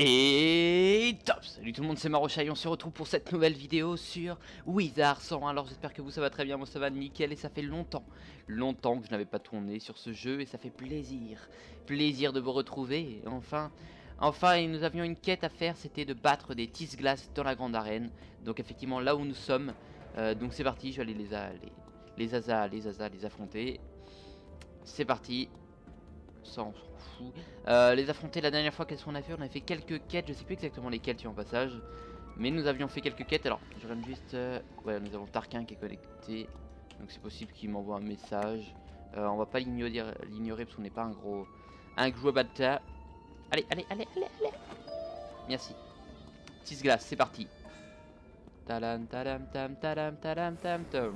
Et top! Salut tout le monde, c'est Marochai, on se retrouve pour cette nouvelle vidéo sur Wizard 100. Alors j'espère que vous ça va très bien, moi ça va nickel et ça fait longtemps que je n'avais pas tourné sur ce jeu et ça fait plaisir de vous retrouver. Enfin nous avions une quête à faire, c'était de battre des Tisglass dans la grande arène. Donc effectivement là où nous sommes, donc c'est parti, je vais aller les affronter. C'est parti. Ça on s'en fout. Les affronter la dernière fois, qu'est-ce qu'on a fait? On a fait quelques quêtes, je sais plus exactement lesquelles tu en passage. Mais nous avions fait quelques quêtes, alors je regarde juste... ouais, nous avons Tarquin qui est connecté. Donc c'est possible qu'il m'envoie un message. On va pas l'ignorer parce qu'on n'est pas un gros bâtard. Allez. Merci. 6 glaces, c'est parti. Talam talam tam talam talam tam tam.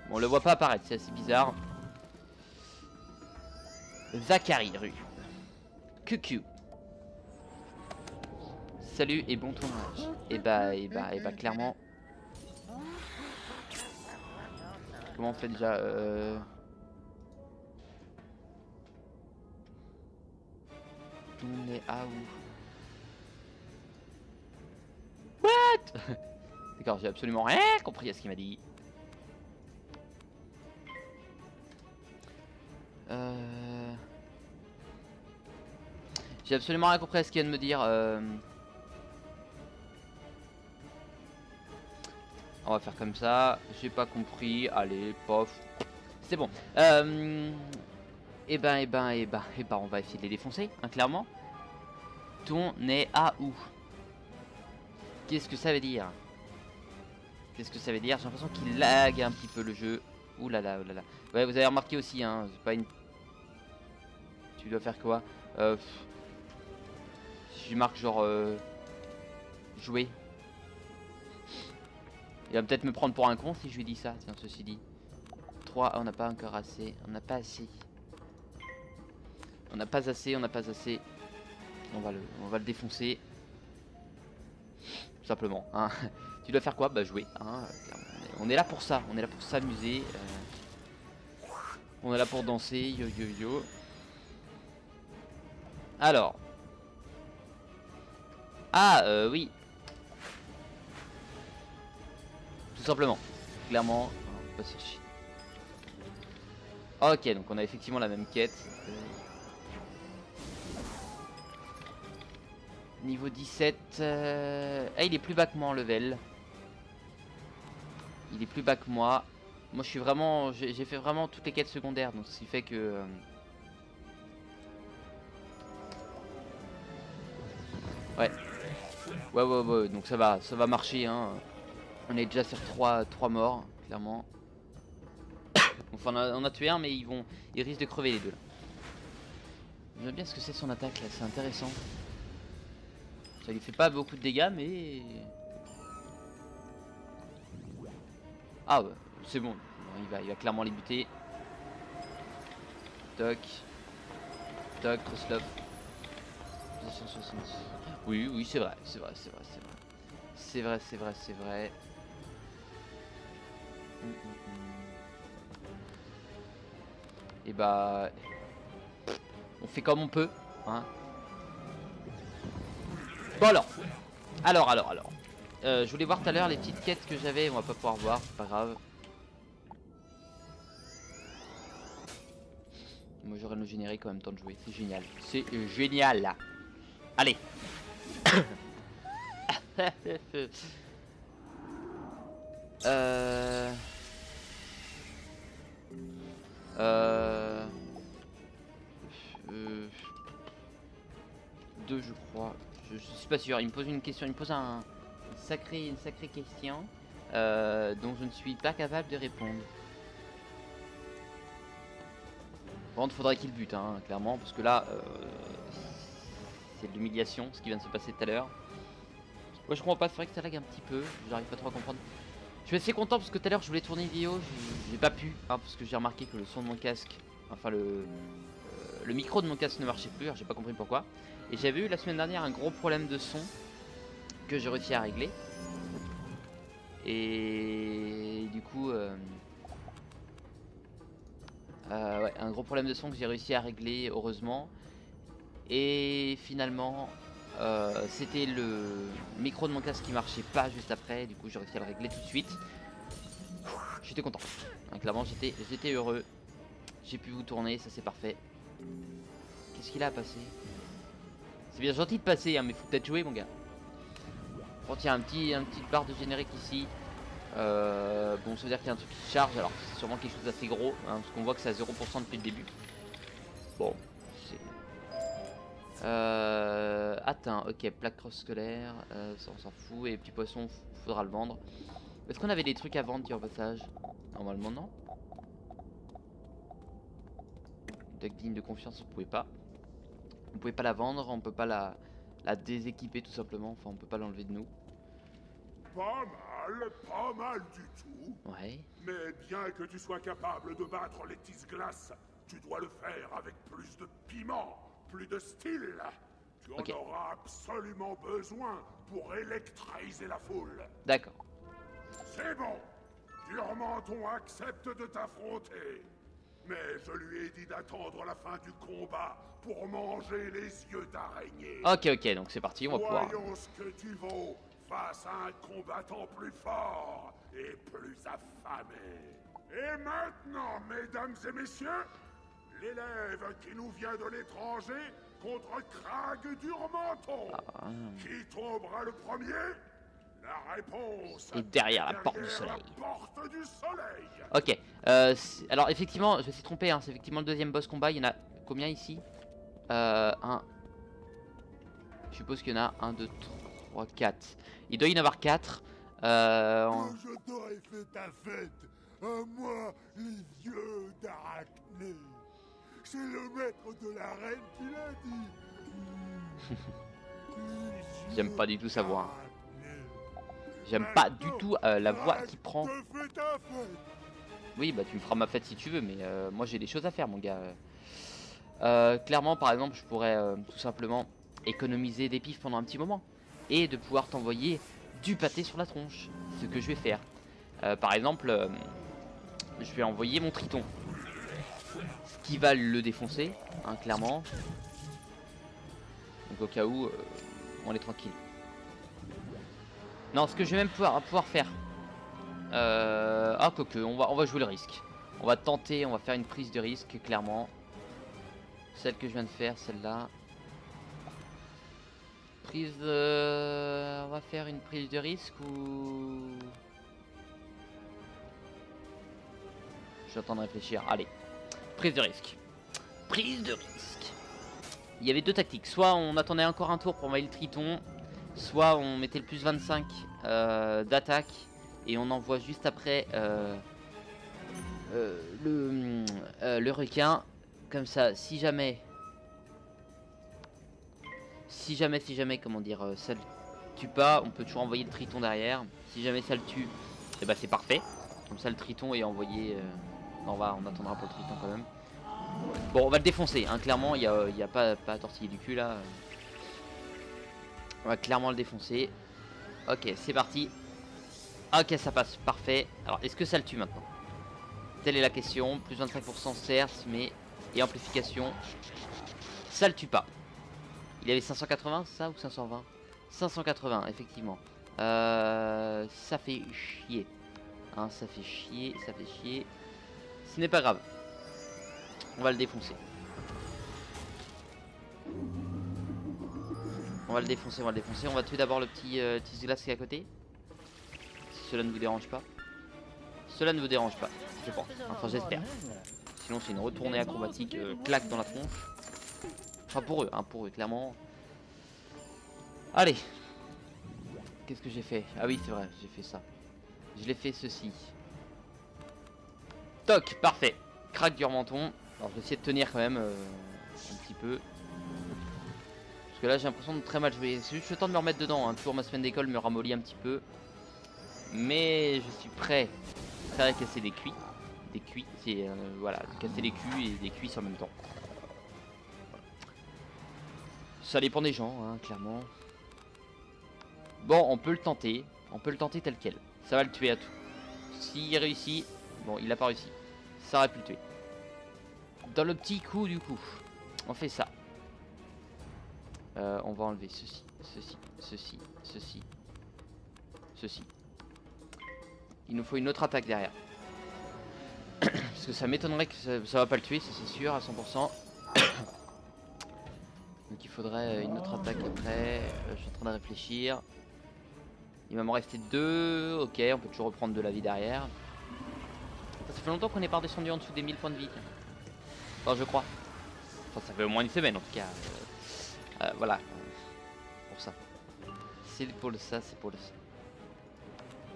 Bon, on le voit pas apparaître, c'est assez bizarre. Zachary rue. QQ. Salut et bon tournage. Et bah clairement. Comment on fait déjà On est à où? What? D'accord, j'ai absolument rien compris à ce qu'il m'a dit. J'ai absolument rien compris à ce qu'il vient de me dire. On va faire comme ça. J'ai pas compris. Allez, pof. C'est bon. Et ben, on va essayer de les défoncer, hein, clairement. Ton est à où? Qu'est-ce que ça veut dire? J'ai l'impression qu'il lag un petit peu le jeu. Ouh là là. Ouais, vous avez remarqué aussi, hein. C'est pas une... Tu dois faire quoi? Si je marque genre jouer. Il va peut-être me prendre pour un con si je lui dis ça, tiens, ceci dit. 3, on n'a pas encore assez. On n'a pas assez. On n'a pas assez. On va le défoncer. Tout simplement. Hein. Tu dois faire quoi? Bah jouer. Hein. On est là pour ça. On est là pour s'amuser. On est là pour danser. Yo. Alors. Ah, oui. Tout simplement. Clairement. On va pas chercher. Ok, donc on a effectivement la même quête. Niveau 17. Ah, il est plus bas que moi en level. Il est plus bas que moi. Moi, je suis vraiment... J'ai fait vraiment toutes les quêtes secondaires. Donc, ce qui fait que... Ouais. Donc ça va marcher, hein. On est déjà sur 3 morts, clairement. Enfin, on a tué un, mais ils risquent de crever les deux. J'aime bien ce que c'est son attaque là, c'est intéressant. Ça lui fait pas beaucoup de dégâts, mais... Ah ouais, c'est bon. Il va clairement les buter. Toc, trop slow. Oui, c'est vrai. Et bah... On fait comme on peut, hein. Bon alors. Je voulais voir tout à l'heure les petites quêtes que j'avais, on va pas pouvoir voir, c'est pas grave. Moi j'aurai le générique en même temps de jouer, c'est génial. C'est génial là. Allez. Deux je crois. Je suis pas sûr, il me pose une question, une sacrée question dont je ne suis pas capable de répondre. Par contre, faudrait qu'il bute, hein, clairement, parce que là, c'est de l'humiliation ce qui vient de se passer tout à l'heure. Moi, je comprends pas, c'est vrai que ça lag un petit peu, j'arrive pas trop à comprendre. Je suis assez content parce que tout à l'heure, je voulais tourner une vidéo, j'ai pas pu, hein, parce que j'ai remarqué que le son de mon casque, enfin le micro de mon casque ne marchait plus, alors j'ai pas compris pourquoi. Et j'avais eu la semaine dernière un gros problème de son que j'ai réussi à régler. Et du coup, ouais, un gros problème de son que j'ai réussi à régler, heureusement. Et finalement, C'était le micro de mon casque qui marchait pas juste après. Du coup j'ai réussi à le régler tout de suite. J'étais content, hein, clairement j'étais heureux. J'ai pu vous tourner, ça c'est parfait. Qu'est-ce qu'il a à passer? C'est bien gentil de passer, hein, mais faut peut-être jouer mon gars. Bon tiens, un petit barre de générique ici. Bon, ça veut dire qu'il y a un truc qui charge, alors c'est sûrement quelque chose d'assez gros, hein, parce qu'on voit que c'est à 0% depuis le début. Bon, c'est... Atteint, ok, plaque cross scolaire, ça on s'en fout, et petit poisson, faudra le vendre. Est-ce qu'on avait des trucs à vendre, tiens, au passage? Normalement non. Deck digne de confiance, on pouvait pas. On pouvait pas la vendre, on peut pas la déséquiper tout simplement, enfin on peut pas l'enlever de nous. Pas mal du tout. Ouais. Mais bien que tu sois capable de battre les tises-glaces, tu dois le faire avec plus de piment, plus de style. Tu en auras absolument besoin pour électriser la foule. D'accord. C'est bon. Durmenton accepte de t'affronter. Mais je lui ai dit d'attendre la fin du combat pour manger les yeux d'araignée. Ok, donc c'est parti, on va pouvoir... Voyons ce que tu vaux face à un combattant plus fort et plus affamé. Et maintenant, mesdames et messieurs, l'élève qui nous vient de l'étranger contre Crag Durmenton. Qui tombera le premier? La réponse est derrière la porte du soleil. Porte du soleil. Ok, alors effectivement, je me suis trompé, hein, c'est effectivement le deuxième boss combat. Il y en a combien ici? Un. Je suppose qu'il y en a 1, 2, 3, 4. Il doit y en avoir 4. Je t'aurais fait ta fête, à moi, les yeux d'Arachné. C'est le maître de la reine qui l'a dit. J'aime pas du tout sa voix. J'aime pas du tout la voix qui prend. Oui, bah tu me feras ma fête si tu veux, mais moi j'ai des choses à faire, mon gars. Clairement, par exemple, je pourrais tout simplement économiser des pifs pendant un petit moment et de pouvoir t'envoyer du pâté sur la tronche. Ce que je vais faire. Par exemple, je vais envoyer mon triton. Ce qui va le défoncer, hein, clairement. Donc au cas où, on est tranquille. Non, ce que je vais même pouvoir faire. Ah, quoique, on va jouer le risque. On va tenter, on va faire une prise de risque, clairement. Celle que je viens de faire, celle-là. Prise on va faire une prise de risque ou... Je suis en train de réfléchir. Allez, prise de risque. Prise de risque. Il y avait deux tactiques. Soit on attendait encore un tour pour envoyer le triton, soit on mettait le plus 25 d'attaque et on envoie juste après le requin. Comme ça, si jamais, comment dire, ça le tue pas, on peut toujours envoyer le triton derrière. Si jamais ça le tue, et bah c'est parfait. Comme ça le triton est envoyé. Non, on attendra pour le triton quand même. Bon, on va le défoncer, hein, clairement, il y a pas à tortiller du cul là. On va clairement le défoncer. Ok, c'est parti. Ok, ça passe, parfait. Alors, est-ce que ça le tue maintenant? Telle est la question. Plus 25% certes, mais... Et amplification. Ça le tue pas. Il avait 580, ça, ou 520? 580, effectivement. Ça fait chier. Hein, ça fait chier, ça fait chier. Ce n'est pas grave. On va le défoncer. On va le défoncer, on va le défoncer. On va tuer d'abord le petit glace qui est à côté. Si cela ne vous dérange pas. Cela ne vous dérange pas, je pense. Enfin, j'espère. Sinon, c'est une retournée acrobatique, claque dans la tronche. Enfin, pour eux, clairement. Allez. Qu'est-ce que j'ai fait? Ah oui, c'est vrai, j'ai fait ça. Je l'ai fait ceci. Toc, parfait. Craque du menton. Alors, je vais essayer de tenir quand même un petit peu. Parce que là, j'ai l'impression de très mal jouer. C'est juste le temps de me remettre dedans. Hein. Toujours ma semaine d'école me ramollit un petit peu. Mais je suis prêt à casser des cuits. Des cuits, c'est voilà, casser les culs et des cuisses en même temps. Ça dépend des gens, hein, clairement. Bon, on peut le tenter tel quel. Ça va le tuer à tout. S'il réussit, bon, il a pas réussi. Ça aurait pu le tuer. Dans le petit coup, du coup, on fait ça. On va enlever ceci, ceci, ceci, ceci, ceci. Il nous faut une autre attaque derrière. Parce que ça m'étonnerait que ça va pas le tuer, ça c'est sûr à 100%. Donc il faudrait une autre attaque après. Je suis en train de réfléchir. Il va m'en rester 2. Ok, on peut toujours reprendre de la vie derrière. Ça fait longtemps qu'on n'est pas redescendu en dessous des 1000 points de vie. Enfin, je crois. Enfin, ça fait au moins une semaine en tout cas. Voilà. Pour ça. C'est pour ça, c'est pour le ça.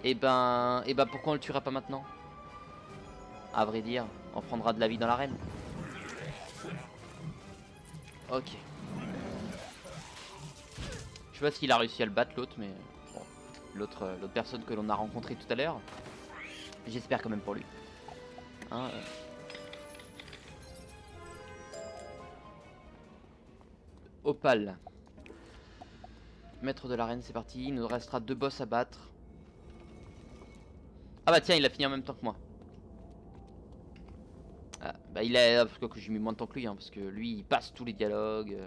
Et ben pourquoi on le tuera pas maintenant? À vrai dire, on prendra de la vie dans l'arène. Ok. Je sais pas s'il a réussi à le battre l'autre, mais bon, l'autre personne que l'on a rencontré tout à l'heure. J'espère quand même pour lui. Hein, Opal. Maître de l'arène, c'est parti. Il nous restera 2 boss à battre. Ah bah tiens, il a fini en même temps que moi. Ah, bah il a... Parce que j'ai mis moins de temps que lui, hein, parce que lui, il passe tous les dialogues.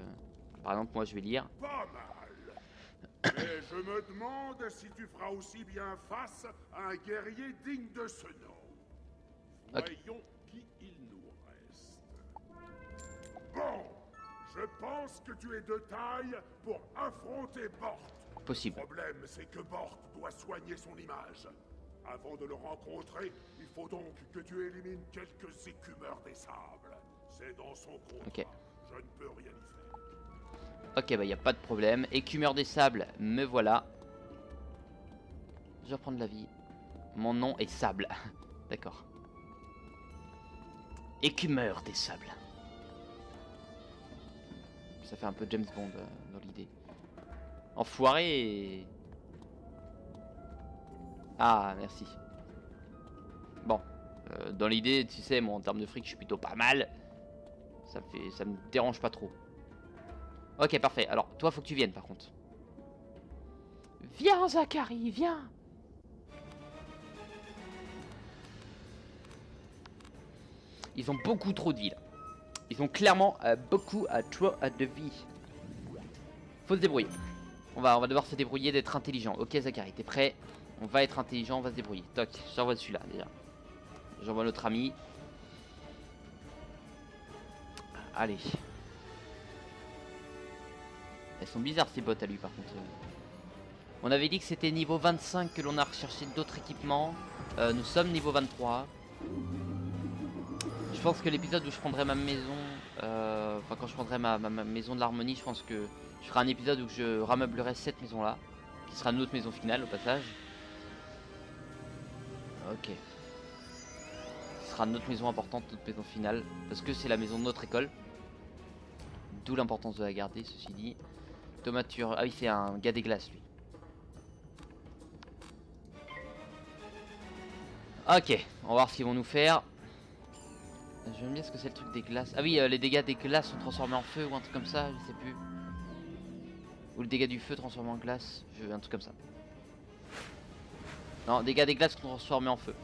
Par exemple, moi, je vais lire. Pas mal. Mais je me demande si tu feras aussi bien face à un guerrier digne de ce nom. Voyons qui il nous reste. Bon, je pense que tu es de taille pour affronter Bort. Possible. Le problème, c'est que Bort doit soigner son image. Avant de le rencontrer, il faut donc que tu élimines quelques écumeurs des sables. C'est dans son contrat. Ok. Je ne peux rien y faire. Ok, bah y a pas de problème. Écumeur des sables, me voilà. Je vais reprendre la vie. Mon nom est Sable. D'accord. Écumeur des sables. Ça fait un peu James Bond dans l'idée. Enfoiré. Ah, merci. Bon. Dans l'idée, tu sais, moi en termes de fric, je suis plutôt pas mal. Ça me dérange pas trop. Ok, parfait. Alors, toi, faut que tu viennes par contre. Viens, Zachary, viens. Ils ont beaucoup trop de vie là. Ils ont clairement beaucoup trop de vie. Faut se débrouiller. On va devoir se débrouiller d'être intelligent. Ok, Zachary, t'es prêt? On va être intelligent, on va se débrouiller. Toc, j'envoie celui-là déjà. J'envoie notre ami. Allez. Elles sont bizarres ces bottes à lui par contre. On avait dit que c'était niveau 25 que l'on a recherché d'autres équipements. Nous sommes niveau 23. Je pense que l'épisode où je prendrai ma maison, enfin quand je prendrai ma maison de l'harmonie, je pense que je ferai un épisode où je rameublerai cette maison là, qui sera notre maison finale au passage. Ok. Ce sera notre maison importante, notre maison finale, parce que c'est la maison de notre école. D'où l'importance de la garder, ceci dit. Tomature, ah oui c'est un gars des glaces lui. Ok, on va voir ce qu'ils vont nous faire. J'aime bien ce que c'est le truc des glaces. Ah oui, les dégâts des glaces sont transformés en feu ou un truc comme ça, je sais plus. Ou le dégât du feu transformé en glace, un truc comme ça. Non, dégâts des glaces transformés en feu.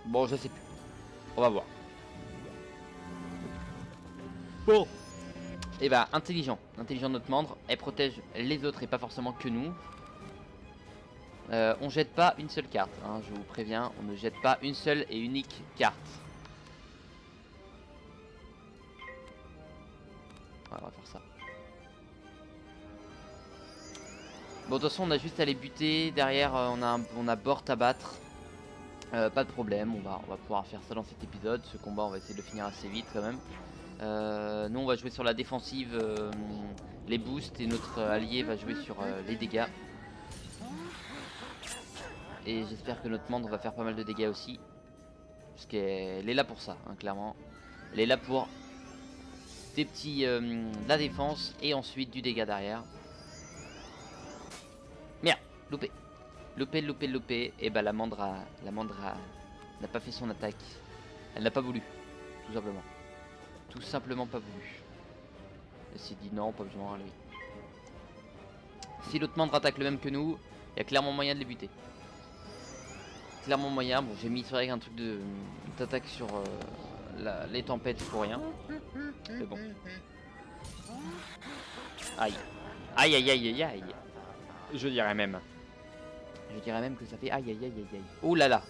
Bon, je sais plus. On va voir. Bon. Et bah, intelligent. Intelligent notre membre. Elle protège les autres et pas forcément que nous. On jette pas une seule carte, hein, je vous préviens, on ne jette pas une seule et unique carte. Ouais, on va faire ça. Bon, de toute façon, on a juste à les buter. Derrière, on a Bort à battre. Pas de problème, on va pouvoir faire ça dans cet épisode. Ce combat, on va essayer de le finir assez vite quand même. Nous, on va jouer sur la défensive, les boosts, et notre allié va jouer sur les dégâts. Et j'espère que notre membre va faire pas mal de dégâts aussi. Parce qu'elle est là pour ça, hein, clairement. Elle est là pour des petits, de la défense et ensuite du dégât derrière. Merde, loupé. Loupé. Et bah la mandra n'a pas fait son attaque. Elle n'a pas voulu, tout simplement. Tout simplement pas voulu. Elle s'est dit non, pas besoin, lui. Si l'autre mandre attaque le même que nous, il y a clairement moyen de les buter. Clairement moyen. Bon, j'ai mis sur un truc d'attaque sur les tempêtes pour rien. C'est bon. Aïe. Aïe aïe aïe aïe aïe. Je dirais même. Je dirais même que ça fait aïe aïe aïe aïe aïe. Oh là là.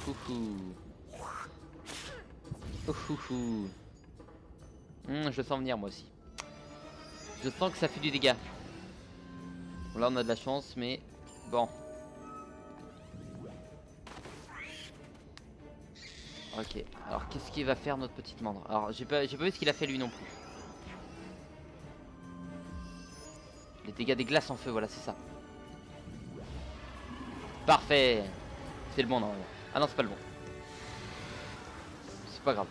Coucou. Ouhouhou. Je le sens venir moi aussi. Je sens que ça fait du dégât. Bon, là on a de la chance mais bon. Ok, alors qu'est-ce qu'il va faire notre petite mandre? Alors j'ai pas vu ce qu'il a fait lui non plus. Les dégâts des glaces en feu, voilà c'est ça. Parfait. C'est le bon normalement. Ah non c'est pas le bon. C'est pas grave.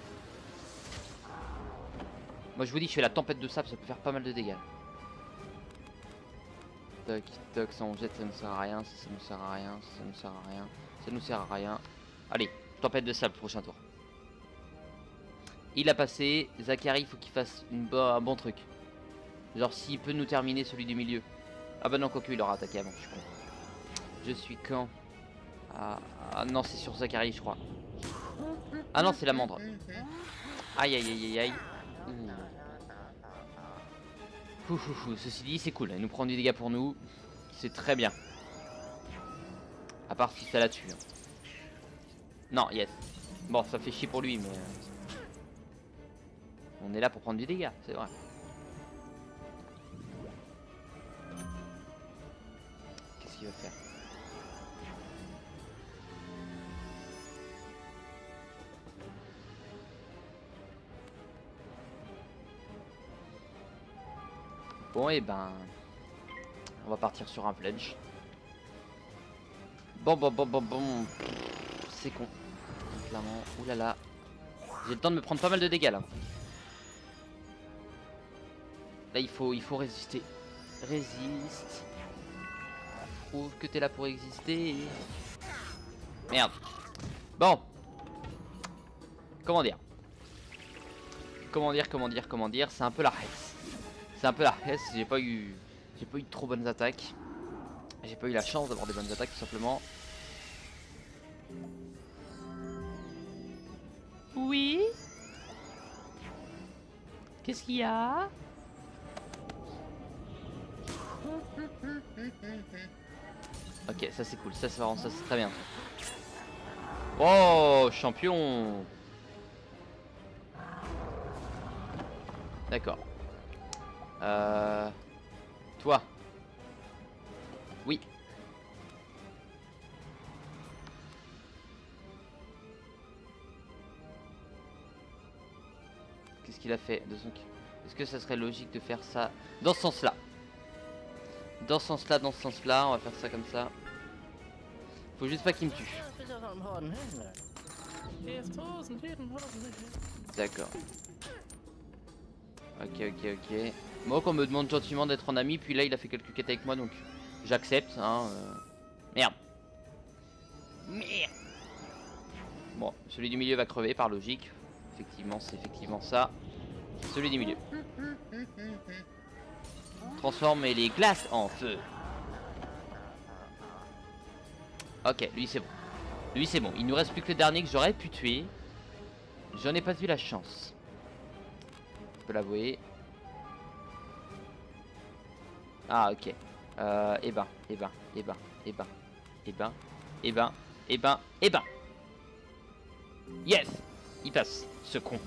Moi je vous dis que je fais la tempête de sable, ça peut faire pas mal de dégâts. Toc toc, ça on jette, ça ne sert à rien, ça ne sert à rien, ça ne sert à rien, ça nous sert à rien. Allez, tempête de sable, prochain tour. Il a passé, Zachary il faut qu'il fasse un bon truc. Genre s'il peut nous terminer celui du milieu. Ah bah non, quoique il aura attaqué avant, je suis con. Je suis quand ah non, c'est sur Zachary je crois. Ah non, c'est la mandre. Aïe aïe aïe aïe aïe. Ceci dit c'est cool, il nous prend du dégât pour nous. C'est très bien. À part si ça la tue. Non, yes. Bon, ça fait chier pour lui mais... On est là pour prendre du dégât, c'est vrai. Qu'est-ce qu'il va faire? Bon et ben... On va partir sur un pledge. Bon. C'est con. Clairement. Oulala. J'ai le temps de me prendre pas mal de dégâts là. Là il faut résister. Résiste. Prouve que t'es là pour exister. Merde. Bon. Comment dire, c'est un peu la hesse. C'est un peu la hesse, j'ai pas eu de trop bonnes attaques. J'ai pas eu la chance d'avoir des bonnes attaques tout simplement. Oui. Qu'est-ce qu'il y a? Ok, ça c'est cool, ça c'est très bien. Oh, champion. D'accord. Toi. Oui. Qu'est-ce qu'il a fait de son... Est-ce que ça serait logique de faire ça dans ce sens-là? Dans ce sens-là, on va faire ça comme ça. Faut juste pas qu'il me tue. D'accord. Ok. Moi, qu'on me demande gentiment d'être en ami, puis là, il a fait quelques quêtes avec moi, donc j'accepte. Hein, Merde. Bon, celui du milieu va crever par logique. Effectivement, c'est effectivement ça. Celui du milieu. Transformer les glaces en feu. Ok, lui c'est bon. Il nous reste plus que le dernier que j'aurais pu tuer. J'en ai pas eu la chance. Je peux l'avouer. Ah ok. Eh ben. Yes. Il passe. Ce con.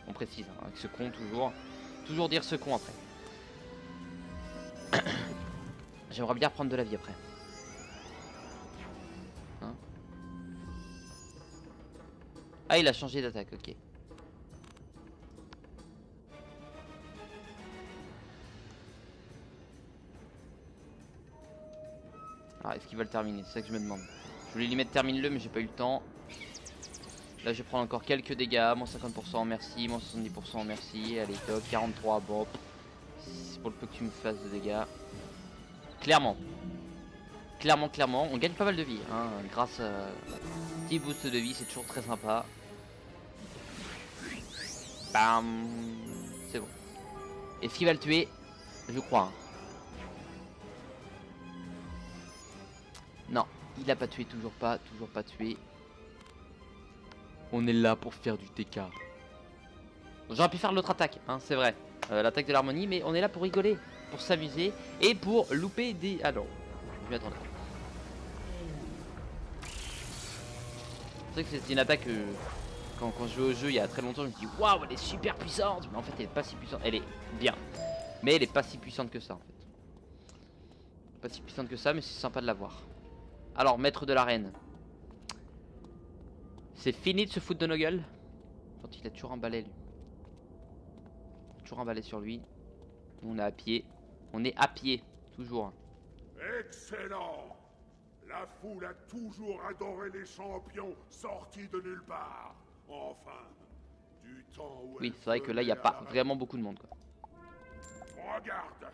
On précise, hein, avec ce con toujours. Toujours dire ce con après. J'aimerais bien reprendre de la vie après. Hein? Ah, il a changé d'attaque, ok. Ah, est-ce qu'il va le terminer? C'est ça que je me demande. Je voulais lui mettre termine-le, mais j'ai pas eu le temps. Là, je vais prendre encore quelques dégâts. Moins 50%, merci. Moins 70%, merci. Allez, top. 43, bon. C'est pour le peu que tu me fasses de dégâts. Clairement, on gagne pas mal de vie, hein, grâce à un petit boost de vie, c'est toujours très sympa. Bam, c'est bon. Est-ce qu'il va le tuer? Je crois. Hein. Non, il a pas tué, toujours pas tué. On est là pour faire du TK. J'aurais pu faire l'autre attaque, hein, c'est vrai. L'attaque de l'harmonie, mais on est là pour rigoler, pour s'amuser et pour louper des... Ah non, je m'y attendais. C'est vrai que c'est une attaque... Quand je jouais au jeu il y a très longtemps, je me dis waouh, elle est super puissante. Mais en fait, elle est pas si puissante. Elle est bien. Mais elle est pas si puissante que ça en fait. Pas si puissante que ça, mais c'est sympa de la voir. Alors, maître de l'arène. C'est fini de se foutre de nos gueules. Quand il a toujours un balai, lui. Toujours un balai sur lui. On est à pied. On est à pied, toujours. Excellent! La foule a toujours adoré les champions sortis de nulle part. Enfin, du temps où... Oui, c'est vrai que là, il n'y a pas vraiment beaucoup de monde, quoi. Regarde!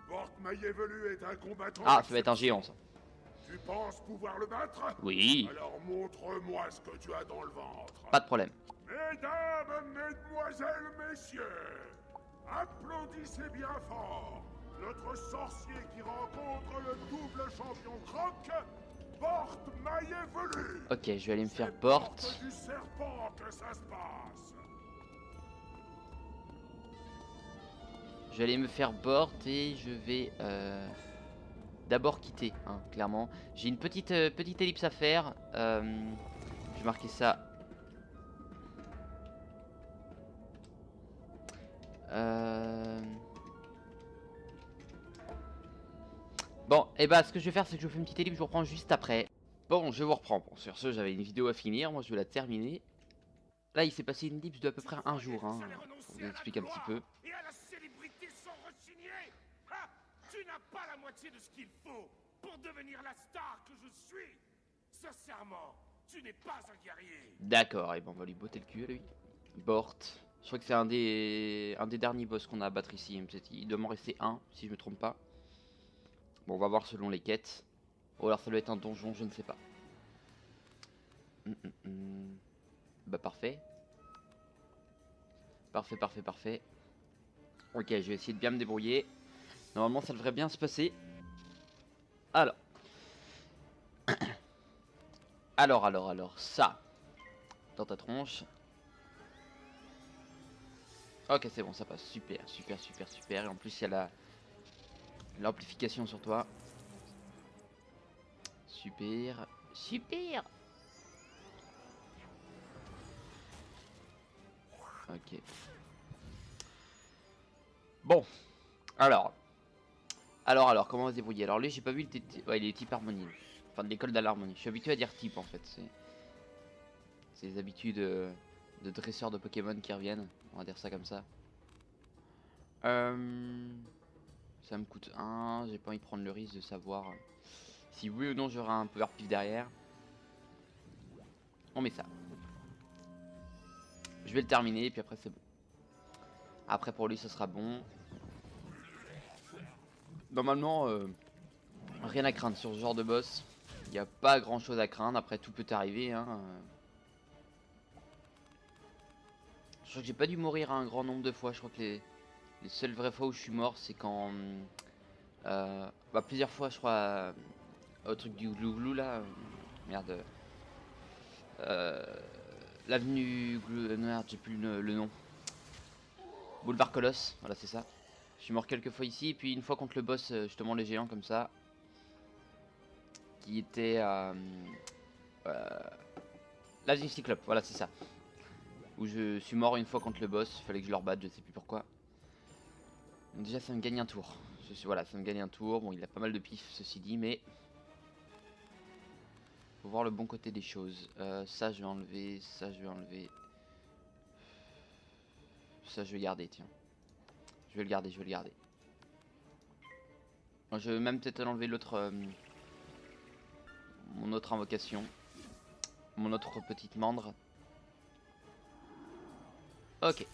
Porte-maillet velu est un combattant... Ah, ça va être un géant, ça. Tu penses pouvoir le battre? Oui. Alors montre-moi ce que tu as dans le ventre. Pas de problème. Mesdames, mesdemoiselles, messieurs, applaudissez bien fort. Notre sorcier qui rencontre le double champion Croc, porte-maillet velu. Ok, je vais aller me faire C'est porte. du serpent que ça se passe. Je vais aller me faire porte et je vais d'abord quitter, hein, clairement. J'ai une petite ellipse à faire. Je vais marquer ça. Bon, et bah ce que je vais faire, c'est que je fais une petite ellipse, je vous reprends juste après. Bon, je vous reprends. Bon, sur ce, j'avais une vidéo à finir, moi je vais la terminer. Là, il s'est passé une ellipse de à peu près un jour, hein. Pour vous expliquer un petit peu. Et à la célébrité sans rechigner. Ah, tu n'as pas la moitié de ce qu'il faut pour devenir la star que je suis. Sincèrement, tu n'es pas un guerrier. D'accord, et ben on va lui botter le cul à lui. Bort. Je crois que c'est un des derniers boss qu'on a à battre ici. Il doit m'en rester un, si je me trompe pas. Bon, on va voir selon les quêtes. Ou alors ça doit être un donjon, je ne sais pas. Bah parfait. Parfait, parfait, parfait. Ok, je vais essayer de bien me débrouiller. Normalement ça devrait bien se passer. Alors. Alors, ça. Dans ta tronche. Ok, c'est bon, ça passe. Super, super, super, super. Et en plus, il y a l'amplification sur toi. Super. Super. Ok. Bon. Alors, comment on va se débrouiller? Alors lui, j'ai pas vu le ouais, il est type harmonie. Enfin, de l'école de l'harmonie. Je suis habitué à dire type, en fait. C'est les habitudes de dresseurs de Pokémon qui reviennent. On va dire ça comme ça. Ça me coûte 1. J'ai pas envie de prendre le risque de savoir si oui ou non j'aurai un power pif derrière. On met ça. Je vais le terminer et puis après c'est bon. Après pour lui ce sera bon. Normalement rien à craindre sur ce genre de boss. Il n'y a pas grand chose à craindre. Après tout peut arriver hein. Je crois que j'ai pas dû mourir un grand nombre de fois. Je crois que les seules vraies fois où je suis mort c'est quand bah plusieurs fois je crois au truc du glouglou là. Merde. L'avenue merde, j'ai plus le nom. Boulevard Colosse, voilà c'est ça. Je suis mort quelques fois ici et puis une fois contre le boss justement les géants comme ça. Qui était l'avenue Cyclope, voilà c'est ça. Où je suis mort une fois contre le boss, fallait que je le rebatte, je sais plus pourquoi. Donc déjà ça me gagne un tour. Voilà, ça me gagne un tour. Bon, il a pas mal de pif ceci dit, mais faut voir le bon côté des choses. Ça je vais enlever, ça je vais enlever. Ça je vais garder, tiens. Je vais le garder, je vais le garder. Moi, je vais même peut-être enlever l'autre mon autre invocation. Mon autre petite mandre. Ok.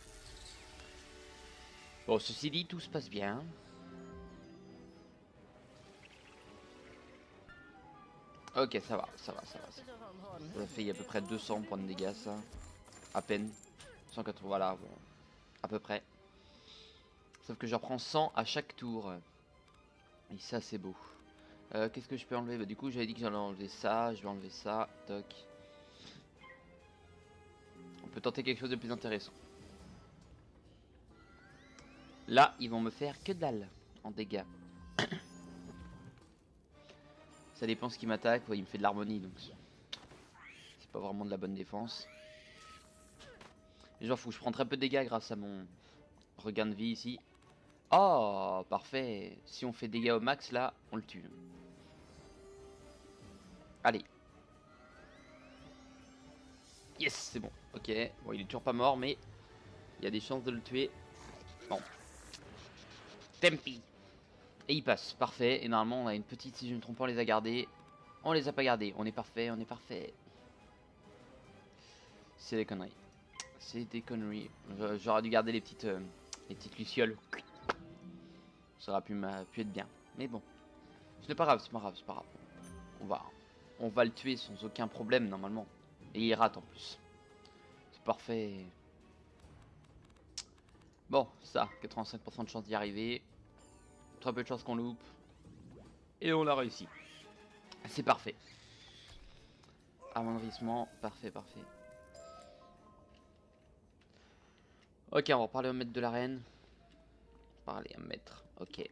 Bon, ceci dit, tout se passe bien. Ok, ça va, ça va, ça va. Ça fait à peu près 200 points de dégâts, ça. À peine. 180, voilà, bon. À peu près. Sauf que je reprends 100 à chaque tour. Et ça, c'est beau. Qu'est-ce que je peux enlever? Bah, du coup, j'avais dit que j'allais enlever ça. Je vais enlever ça. Toc. On peut tenter quelque chose de plus intéressant. Là, ils vont me faire que dalle en dégâts. Ça dépend ce qui m'attaque. Ouais, il me fait de l'harmonie, donc c'est pas vraiment de la bonne défense. J'en fous, je prends très peu de dégâts grâce à mon regain de vie ici. Oh, parfait. Si on fait dégâts au max, là, on le tue. Allez. Yes, c'est bon. Ok. Bon, il est toujours pas mort, mais il y a des chances de le tuer. Bon. Tempi. Et il passe. Parfait. Et normalement, on a une petite, si je ne me trompe pas, on les a gardés. On les a pas gardés. On est parfait, on est parfait. C'est des conneries. C'est des conneries. J'aurais dû garder les petites lucioles. Ça aurait pu être bien. Mais bon. Ce n'est pas grave, c'est pas grave, c'est pas grave. On va le tuer sans aucun problème normalement. Et il rate en plus. C'est parfait. Bon, ça, 85% de chance d'y arriver. Très peu de chance qu'on loupe. Et on a réussi. C'est parfait. Amoindrissement, parfait, parfait. Ok, on va parler au maître de l'arène. Parler à maître, ok.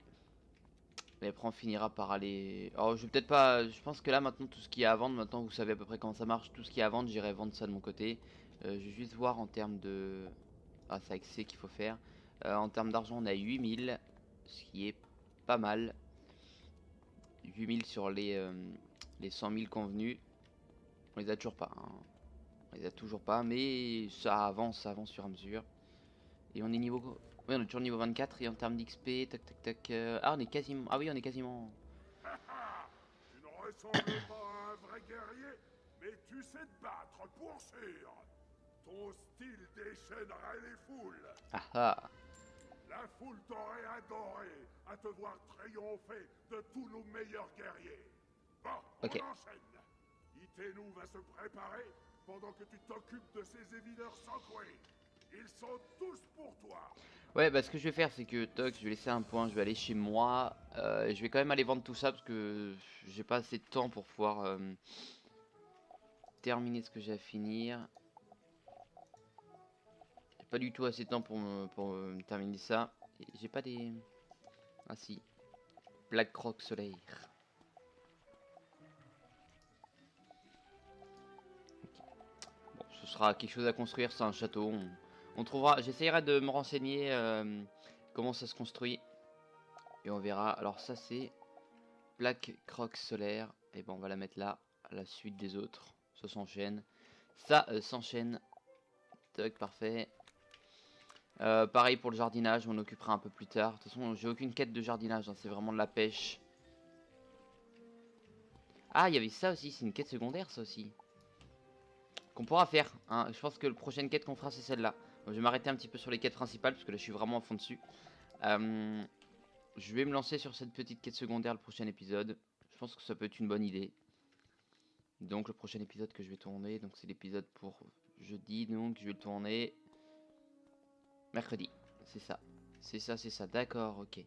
Mais après on finira par aller... Alors je vais peut-être pas... Je pense que là maintenant tout ce qu'il y a à vendre, maintenant vous savez à peu près comment ça marche. Tout ce qu'il y a à vendre, j'irai vendre ça de mon côté. Je vais juste voir en termes de... Ah c'est avec C qu'il faut faire. En termes d'argent on a 8000. Ce qui est pas mal. 8000 sur les 100 000 convenus. On les a toujours pas. Hein. On les a toujours pas. Mais ça avance sur à mesure. Et on est niveau... Oui, on est toujours niveau 24 et en termes d'XP, tac tac tac. Ah, on est quasiment. Ah oui, on est quasiment. Tu ne ressembles pas à un vrai guerrier, mais tu sais te battre pour sûr. Ton style déchaînerait les foules. Ah ah. La foule t'aurait adoré à te voir triompher de tous nos meilleurs guerriers. Bon, Ok. on enchaîne. Itenu va se préparer pendant que tu t'occupes de ces évideurs sanctués. Ils sont tous pour toi. Ouais, bah ce que je vais faire, c'est que toc, je vais laisser un point, je vais aller chez moi. Je vais quand même aller vendre tout ça parce que j'ai pas assez de temps pour pouvoir terminer ce que j'ai à finir. J'ai pas du tout assez de temps pour me terminer ça. J'ai pas des... Ah si. Black Croc Soleil. Bon, ce sera quelque chose à construire, c'est un château. On trouvera... J'essayerai de me renseigner comment ça se construit. Et on verra. Alors ça c'est... Black Croc solaire. Et bon on va la mettre là. À la suite des autres. Ça s'enchaîne. Ça s'enchaîne. Toc, parfait. Pareil pour le jardinage, on en occupera un peu plus tard. De toute façon, j'ai aucune quête de jardinage, hein, c'est vraiment de la pêche. Ah, il y avait ça aussi, c'est une quête secondaire, ça aussi. Qu'on pourra faire. Hein. Je pense que la prochaine quête qu'on fera, c'est celle-là. Je vais m'arrêter un petit peu sur les quêtes principales, parce que là, je suis vraiment à fond dessus. Je vais me lancer sur cette petite quête secondaire le prochain épisode. Je pense que ça peut être une bonne idée. Donc, le prochain épisode que je vais tourner, donc c'est l'épisode pour jeudi, donc je vais le tourner... mercredi, c'est ça. C'est ça, d'accord, ok.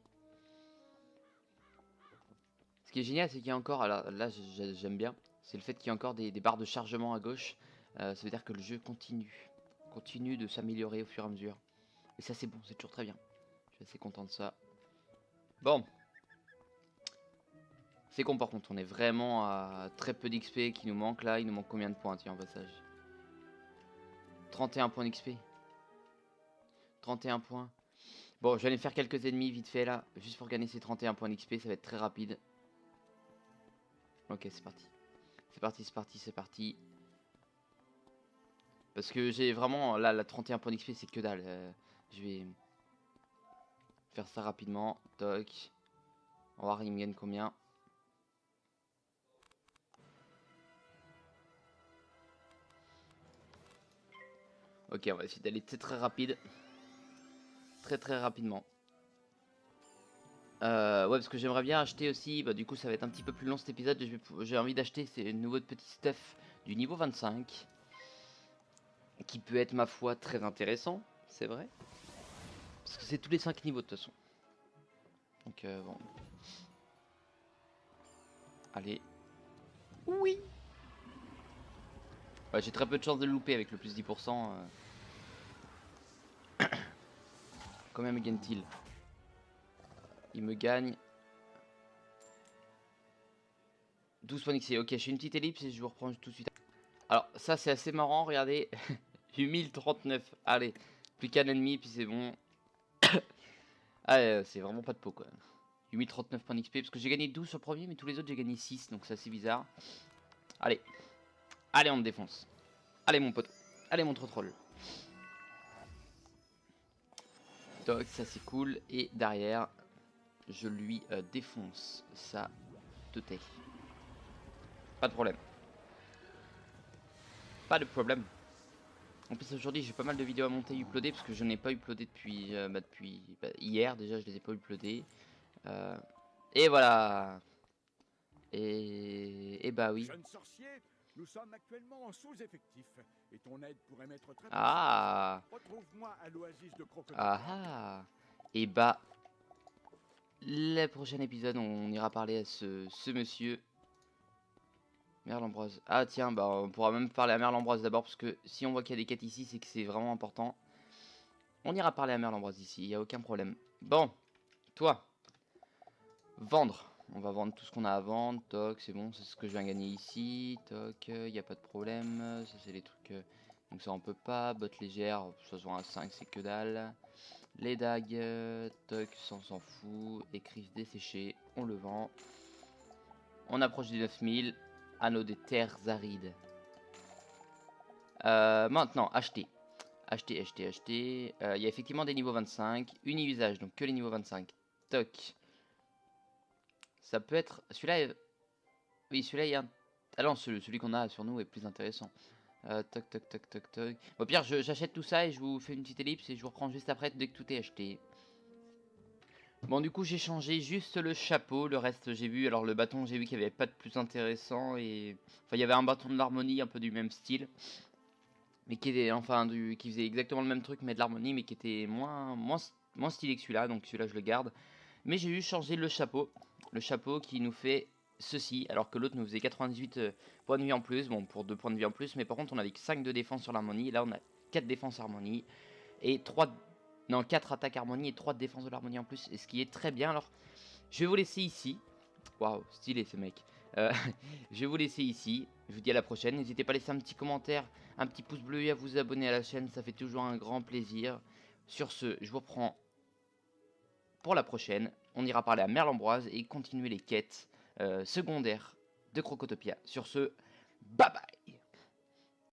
Ce qui est génial, c'est qu'il y a encore, alors là j'aime bien, c'est le fait qu'il y a encore des barres de chargement à gauche. Ça veut dire que le jeu continue de s'améliorer au fur et à mesure. Et ça c'est bon, c'est toujours très bien. Je suis assez content de ça. Bon. C'est con par contre, on est vraiment à très peu d'XP qui nous manque là. Il nous manque combien de points, tiens, en passage? 31 points d'XP. 31 points. Bon, je vais aller faire quelques ennemis vite fait là, juste pour gagner ces 31 points d'XP, ça va être très rapide. Ok, c'est parti. C'est parti, c'est parti, c'est parti. Parce que j'ai vraiment, là, la 31 points d'XP, c'est que dalle. Je vais faire ça rapidement. Toc. On va voir, il me gagne combien. Ok, on va essayer d'aller très rapide. Très rapidement. Ouais, parce que j'aimerais bien acheter aussi, bah du coup ça va être un petit peu plus long cet épisode, j'ai envie d'acheter ces nouveaux petits stuff du niveau 25. Qui peut être ma foi très intéressant, c'est vrai. Parce que c'est tous les 5 niveaux de toute façon. Donc bon. Allez. Oui. Ouais, j'ai très peu de chance de le louper avec le plus 10%. Combien me gagne-t-il? Il me gagne 12 points d'XP. Ok, je fais une petite ellipse et je vous reprends tout de suite. Alors, ça c'est assez marrant, regardez. 8039. Allez, plus qu'un ennemi, puis c'est bon. Ah, c'est vraiment pas de peau quoi. 8039 points d'XP, parce que j'ai gagné 12 sur le premier, mais tous les autres j'ai gagné 6, donc c'est assez bizarre. Allez, allez, on me défonce. Allez, mon pote. Allez, mon troll. Donc, ça c'est cool. Et derrière, je lui défonce sa tête. Pas de problème. Pas de problème. En plus aujourd'hui j'ai pas mal de vidéos à monter et uploader parce que je n'ai pas uploadé depuis, hier déjà, je les ai pas uploadés. Et voilà. Et bah oui. Jeune sorcier, nous sommes actuellement en sous-effectif et ton aide pourrait m'être très précieuse. Ah. Retrouve-moi à l'oasis de Crocodile. Ah. Et bah le prochain épisode on ira parler à ce monsieur Merlambroise. Ah tiens, bah on pourra même parler à Merlambroise d'abord parce que si on voit qu'il y a des quêtes ici, c'est que c'est vraiment important. On ira parler à Merlambroise ici, il n'y a aucun problème. Bon, toi, vendre. On va vendre tout ce qu'on a à vendre. Toc, c'est bon, c'est ce que je viens gagner ici. Toc, il n'y a pas de problème. Ça c'est les trucs. Donc ça on peut pas. Bottes légères, ça se vend à 5, c'est que dalle. Les dagues, toc, ça on s'en fout. Écrive desséchée, on le vend. On approche des 9000. Anneau des terres arides. Maintenant, acheter. Acheter. Il y a effectivement des niveaux 25. Uni-usage, donc que les niveaux 25. Toc. Ça peut être... Celui-là, oui, celui-là, il y a... Ah non, celui qu'on a sur nous est plus intéressant. Toc. Bon, au pire, j'achète tout ça et je vous fais une petite ellipse et je vous reprends juste après dès que tout est acheté. Bon, du coup, j'ai changé juste le chapeau. Le reste, j'ai vu... Alors, le bâton, j'ai vu qu'il n'y avait pas de plus intéressant. Et... Enfin, il y avait un bâton de l'harmonie, un peu du même style. Mais qui était... Enfin, qui faisait exactement le même truc, mais de l'harmonie, mais qui était moins stylé que celui-là. Donc, celui-là, je le garde. Mais j'ai juste changé le chapeau. Le chapeau qui nous fait ceci, alors que l'autre nous faisait 98 points de vie en plus. Bon, pour 2 points de vie en plus, mais par contre, on avait que 5 de défense sur l'harmonie. Là, on a 4 défenses harmonie et 4 attaques harmonie et 3 de défense de l'harmonie en plus. Et ce qui est très bien. Alors, je vais vous laisser ici. Waouh, stylé ce mec. Je vais vous laisser ici. Je vous dis à la prochaine. N'hésitez pas à laisser un petit commentaire, un petit pouce bleu et à vous abonner à la chaîne. Ça fait toujours un grand plaisir. Sur ce, je vous reprends pour la prochaine. On ira parler à Merlambroise et continuer les quêtes secondaires de Crocotopia. Sur ce, bye bye.